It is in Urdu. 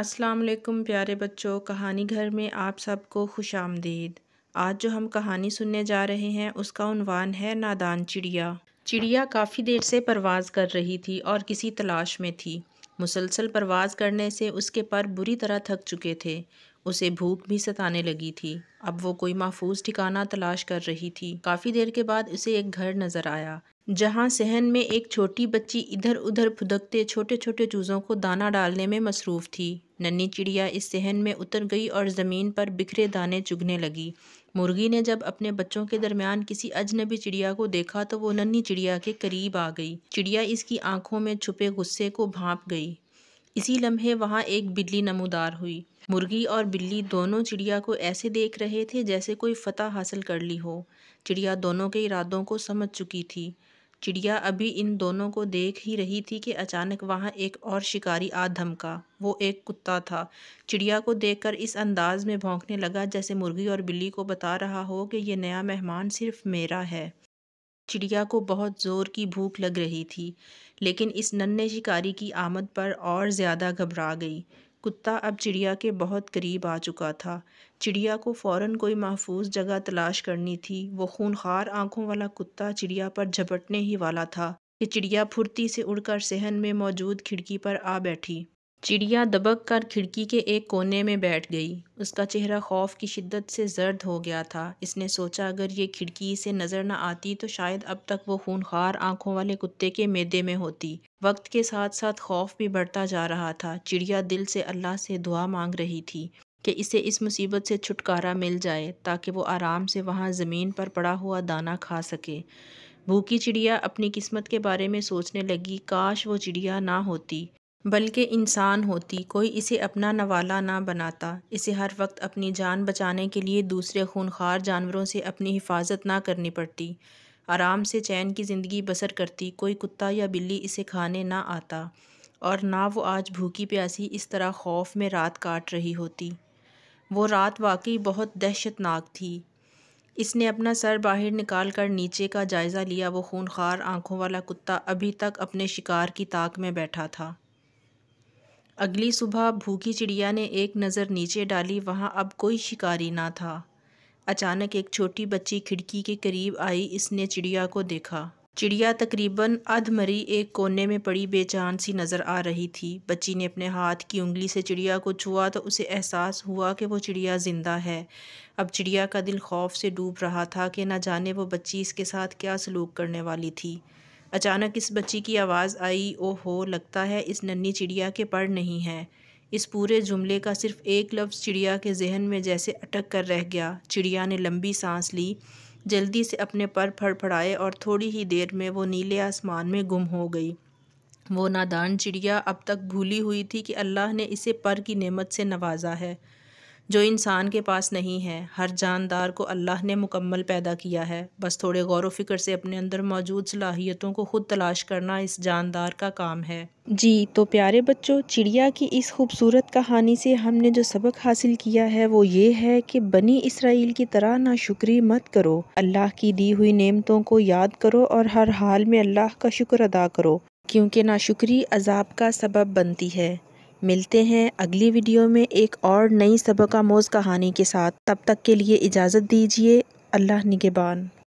السلام علیکم پیارے بچوں، کہانی گھر میں آپ سب کو خوش آمدید۔ آج جو ہم کہانی سننے جا رہے ہیں اس کا عنوان ہے نادان چڑیا۔ چڑیا کافی دیر سے پرواز کر رہی تھی اور کسی تلاش میں تھی۔ مسلسل پرواز کرنے سے اس کے پر بری طرح تھک چکے تھے۔ اسے بھوک بھی ستانے لگی تھی۔ اب وہ کوئی محفوظ ٹھکانہ تلاش کر رہی تھی۔ کافی دیر کے بعد اسے ایک گھر نظر آیا جہاں صحن میں ایک چھوٹی بچی ادھر ادھر پھدکتے چھوٹے چھوٹے چوزوں کو دانہ ڈالنے میں مصروف تھی۔ ننھی چڑیا اس صحن میں اتر گئی اور زمین پر بکھرے دانے چگنے لگی۔ مرغی نے جب اپنے بچوں کے درمیان کسی اجنبی چڑیا کو دیکھا تو وہ ننھی چڑیا کے قریب آ گئی۔ چڑیا اس کی آنکھوں میں چھپے غصے کو بھانپ گئی۔ اسی لمحے وہاں ایک بلی نمودار ہوئی۔ مرغی اور بلی دونوں چڑیا کو ایسے دیکھ رہے تھے جیسے کوئی فتح حاصل کر لی ہو۔ چڑیا دونوں کے ارادوں کو سمجھ چکی تھی۔ چڑیا ابھی ان دونوں کو دیکھ ہی رہی تھی کہ اچانک وہاں ایک اور شکاری آ دھمکا۔ وہ ایک کتا تھا۔ چڑیا کو دیکھ کر اس انداز میں بھونکنے لگا جیسے مرغی اور بلی کو بتا رہا ہو کہ یہ نیا مہمان صرف میرا ہے۔ چڑیا کو بہت زور کی بھوک لگ رہی تھی، لیکن اس ننھے شکاری کی آمد پر اور زیادہ گھبرا گئی۔ کتا اب چڑیا کے بہت قریب آ چکا تھا۔ چڑیا کو فوراً کوئی محفوظ جگہ تلاش کرنی تھی۔ وہ خونخوار آنکھوں والا کتا چڑیا پر جھپٹنے ہی والا تھا کہ چڑیا پھرتی سے اڑ کر صحن میں موجود کھڑکی پر آ بیٹھی۔ چڑیا دبک کر کھڑکی کے ایک کونے میں بیٹھ گئی۔ اس کا چہرہ خوف کی شدت سے زرد ہو گیا تھا۔ اس نے سوچا اگر یہ کھڑکی سے نظر نہ آتی تو شاید اب تک وہ خونخوار آنکھوں والے کتے کے معدے میں ہوتی۔ وقت کے ساتھ ساتھ خوف بھی بڑھتا جا رہا تھا۔ چڑیا دل سے اللہ سے دعا مانگ رہی تھی کہ اسے اس مصیبت سے چھٹکارا مل جائے تاکہ وہ آرام سے وہاں زمین پر پڑا ہوا دانہ کھا سکے۔ بھوکی چڑیا اپنی قسمت کے بارے میں سوچنے لگی، کاش وہ چڑیا نہ ہوتی بلکہ انسان ہوتی، کوئی اسے اپنا نوالا نہ بناتا، اسے ہر وقت اپنی جان بچانے کے لیے دوسرے خونخوار جانوروں سے اپنی حفاظت نہ کرنی پڑتی، آرام سے چین کی زندگی بسر کرتی، کوئی کتا یا بلی اسے کھانے نہ آتا، اور نہ وہ آج بھوکی پیاسی اس طرح خوف میں رات کاٹ رہی ہوتی۔ وہ رات واقعی بہت دہشت ناک تھی۔ اس نے اپنا سر باہر نکال کر نیچے کا جائزہ لیا۔ وہ خونخوار آنکھوں والا کتا ابھی تک اپنے شکار کی تاک میں بیٹھا تھا۔ اگلی صبح بھوکی چڑیا نے ایک نظر نیچے ڈالی، وہاں اب کوئی شکاری نہ تھا۔ اچانک ایک چھوٹی بچی کھڑکی کے قریب آئی۔ اس نے چڑیا کو دیکھا۔ چڑیا تقریباً ادھ مری ایک کونے میں پڑی بے جان سی نظر آ رہی تھی۔ بچی نے اپنے ہاتھ کی انگلی سے چڑیا کو چھوا تو اسے احساس ہوا کہ وہ چڑیا زندہ ہے۔ اب چڑیا کا دل خوف سے ڈوب رہا تھا کہ نہ جانے وہ بچی اس کے ساتھ کیا سلوک کرنے والی تھی۔ اچانک اس بچی کی آواز آئی، اوہ ہو، لگتا ہے اس ننھی چڑیا کے پر نہیں ہیں۔ اس پورے جملے کا صرف ایک لفظ چڑیا کے ذہن میں جیسے اٹک کر رہ گیا۔ چڑیا نے لمبی سانس لی، جلدی سے اپنے پر پھڑ پھڑائے اور تھوڑی ہی دیر میں وہ نیلے آسمان میں گم ہو گئی۔ وہ نادان چڑیا اب تک بھولی ہوئی تھی کہ اللہ نے اسے پر کی نعمت سے نوازا ہے جو انسان کے پاس نہیں ہے۔ ہر جاندار کو اللہ نے مکمل پیدا کیا ہے، بس تھوڑے غور و فکر سے اپنے اندر موجود صلاحیتوں کو خود تلاش کرنا اس جاندار کا کام ہے۔ جی تو پیارے بچوں، چڑیا کی اس خوبصورت کہانی سے ہم نے جو سبق حاصل کیا ہے وہ یہ ہے کہ بنی اسرائیل کی طرح ناشکری مت کرو، اللہ کی دی ہوئی نعمتوں کو یاد کرو اور ہر حال میں اللہ کا شکر ادا کرو، کیونکہ ناشکری عذاب کا سبب بنتی ہے۔ ملتے ہیں اگلی ویڈیو میں ایک اور نئی سبق آموز کہانی کے ساتھ۔ تب تک کے لیے اجازت دیجیے۔ اللہ نگہبان۔